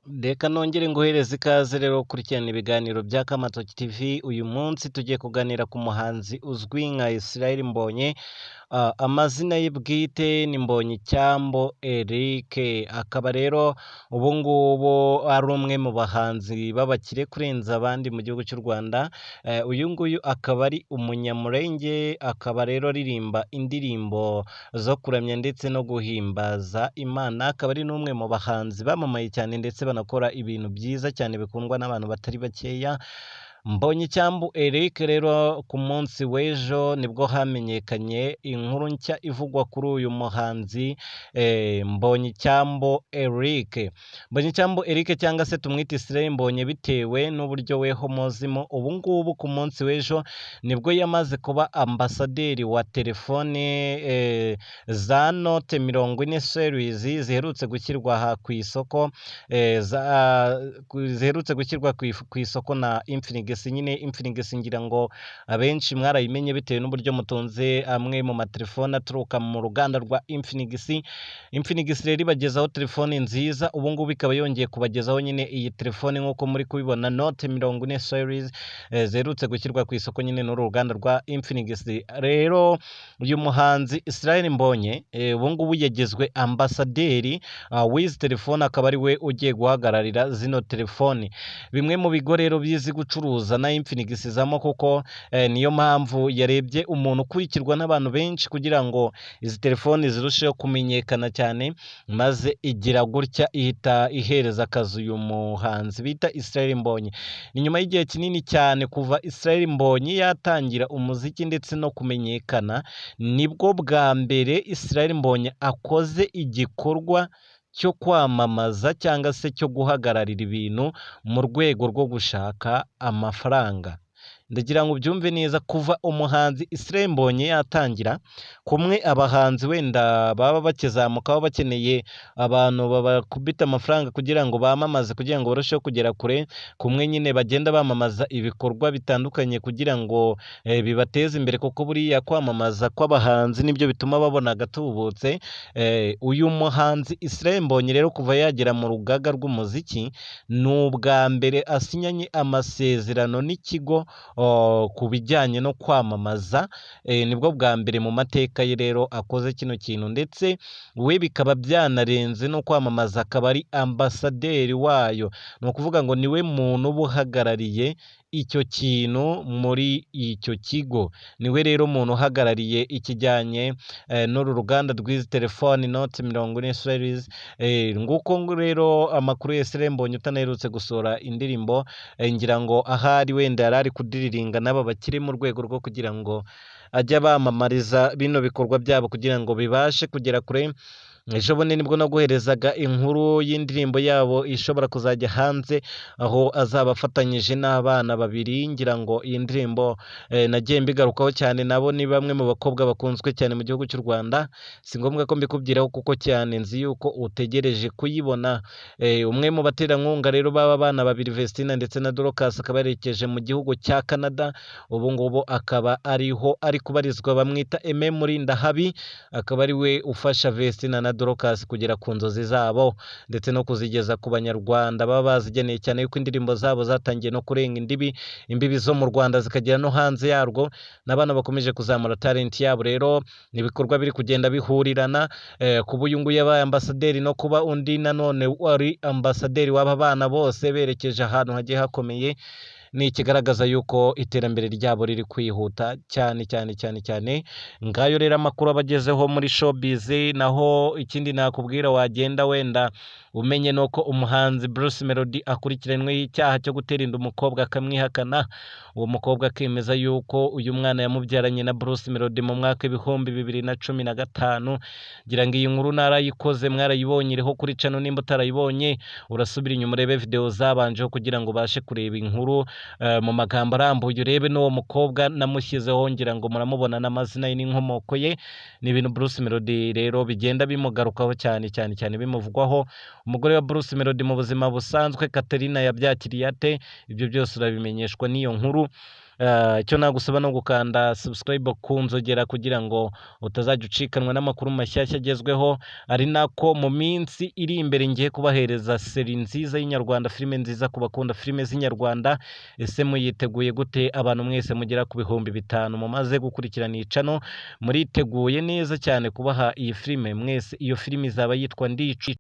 Reka nongere nguhereze ikaze rero ukurikirana ibiganiro bya Kamatoki TV. Uyu munsi tugiye kuganira ku muhanzi uzwi nka Israel Mbonyi. Amazina ye bwite ni Mbonyicyambo Eric, akaba rero ubu ngubu ari umwe mu bahanzi b'abakire kurenza abandi mu gihugu cy'u Rwanda. Uyu nguyu akaba ari umunyamurenge, akaba rero aririmba indirimbo zo kuramya ndetse no guhimbaza Imana. Akaba ari n'umwe mu bahanzi bamamaye cyane ndetse banakora ibintu byiza cyane bikundwa n'abantu batari bakeya. Mbonyicyambu Eric rero ku munsi w'ejo nibwo hamenyekanye inkuru nshya ivugwa kuri uyu muhanzi Mbonyicyambu Eric. Mbonyicyambu Eric cyangwa se tumwite Israel Mbonyi bitewe n'uburyo weho muzimo. Ubu ngubu ku munsi w'ejo nibwo yamaze kuba ambasaderi wa telefone za Note 40 series ziherutse gushyirwa aha ku isoko, ziherutse gushyirwa ku isoko na Infinix. Nyine Infinix ngira ngo abenshi mwarayimenye bitewe n'uburyo mutunze amwe mu matelefone aturuka mu ruganda rwa Infinix. Infinix rero ibagezaho telefone nziza, ubu ngubu ikaba yongeye kubagezaho nyine iyi telefone nk'uko muri kubibona Note 40 series ziherutse gushyirwa ku isoko nyine n'uru ruganda rwa Infinix. Rero uyu muhanzi Israel Mbonyi ubu ngubu yagizwe ambasaderi w'izi telefone, akaba ari we ugiye guhagararira zino telefone. Bimwe mu bigo rero bizi gucuruza na Infinix zamo, kuko niyo mpamvu yarebye umuntu ukurikirwa n'abantu benshi kugira ngo izi telefoni zirusheho kumenyekana cyane, maze igira gutya ihita ihereza akazi uyu muhanzi bita Israel Mbonyi. Ni nyuma y'igihe kinini cyane kuva Israel Mbonyi yatangira umuziki ndetse no kumenyekana, nibwo bwa mbere Israel Mbonyi akoze igikorwa cyo kwamamaza cyangwa se cyo guhagararira ibintu mu rwego rwo gushaka amafaranga. Ndagira ngo ubyumve neza, kuva umuhanzi Israel Mbonyi yatangira, kumwe abahanzi wenda baba bakizamuka baba bakeneye abantu babakubita amafaranga kugira ngo bamamaze, kugira ngo barusheho kugera kure, kumwe nyine bagenda bamamaza ibikorwa bitandukanye kugira ngo bibateze imbere, kuko buriya kwamamaza kw'abahanzi nibyo bituma babona agatubutse. Uyu muhanzi Israel Mbonyi rero kuva yagera mu rugaga rw'umuziki, ni ubwa mbere asinyanye amasezerano n'ikigo ku bijyanye no kwamamaza. Nibwo bwa mbere mu mateka ye rero akoze kino kintu, ndetse we bikaba byanarenze no kwamamaza, akaba ari ambasaderi wayo. Ni ukuvuga ngo niwe muntu uba uhagarariye icyo kintu muri icyo kigo, niwe rero muntu uhagarariye ikijyanye n'uru ruganda rw'izi telefoni Note 40 series. Nguko rero amakuru ya Israel Mbonyi utanaherutse gusohora indirimbo, ngira ngo ahari wenda yari ari kudiriringa n'aba bakiri mu rwego rwo kugira ngo ajya bamamariza bino bikorwa byabo kugira ngo bibashe kugera kure. Ejo bundi nibwo naguherezaga inkuru y'indirimbo yabo ishobora kuzajya hanze, aho azaba afatanyije n'abana babiri. Ngira ngo iyi ndirimbo nagiye mbigarukaho cyane, nabo ni bamwe mu bakobwa bakunzwe cyane mu gihugu cy'u Rwanda. Si ngombwa ko mbikubwiraho kuko cyane nzi yuko utegereje kuyibona. Umwe mu baterankunga rero baba bana babiri, Vestina ndetse na Dorcas, akaba yerekeje mu gihugu cya Canada. Ubu ngubu akaba ariho ari kubarizwa, bamwita Aime Murindahabi, akaba ari we ufasha Vestina na Dorcas kugera ku nzozi zabo ndetse no kuzigeza ku banyarwanda baba bazigeneye, cyane yuko indirimbo zabo zatangiye no kurenga imbibi zo mu Rwanda zikagera no hanze yarwo, n'abana bakomeje kuzamura talent yabo. Rero ni ibikorwa biri kugenda bihurirana, kuba uyu nguyu yabaye ambasaderi no kuba undi nanone wari ambasaderi w'aba bana, bose berekeje ahantu hagiye hakomeye, ni ikigaragaza yuko iterambere ryabo riri kwihuta cyane cyane cyane cyane. Ngayo rero amakuru abagezeho muri showbiz. Naho ikindi nakubwira wagenda wenda umenye nuko umuhanzi Bruce Melody akurikiranyweho icyaha cyo gutera inda umukobwa akamwihakana. Uwo mukobwa akemeza yuko uyu mwana yamubyaranye na Bruce Melody mu mwaka 2015. Ngira ngo iyi nkuru narayikoze, mwarayibonye, iriho kuri channel. Nimba utarayibonye urasubira inyuma urebe video zabanjeho kugira ngo ubashe kureba inkuru mu magambo arambuye, urebe n'uwo mukobwa namushyizeho, ngira ngo muramubona n'amazina ye n'inkomoko ye. Ni ibintu Bruce Melody rero bigenda bimugarukaho cyane cyane cyane bimuvugwaho. Umugore wa Bruce Melody mu buzima busanzwe Katerina yabyakiriye ate? Ibyo byose urabimenyeshwa n'iyo nkuru. icyo nagusaba no gukanda subscribe ku nzogera kugira ngo utazajya ucikanwa n'amakuru mashyashya agezweho, ari nako mu minsi iri imbere ngiye kubahereza seri nziza y'inyarwanda, filime nziza ku bakunda filime z'inyarwanda. Ese muyiteguye gute? Abantu mwese mugera ku bihumbi 5 mumaze gukurikirana iyi channel, muriteguye neza cyane kubaha iyi filime mwese? Iyo filime izaba yitwa Ndici.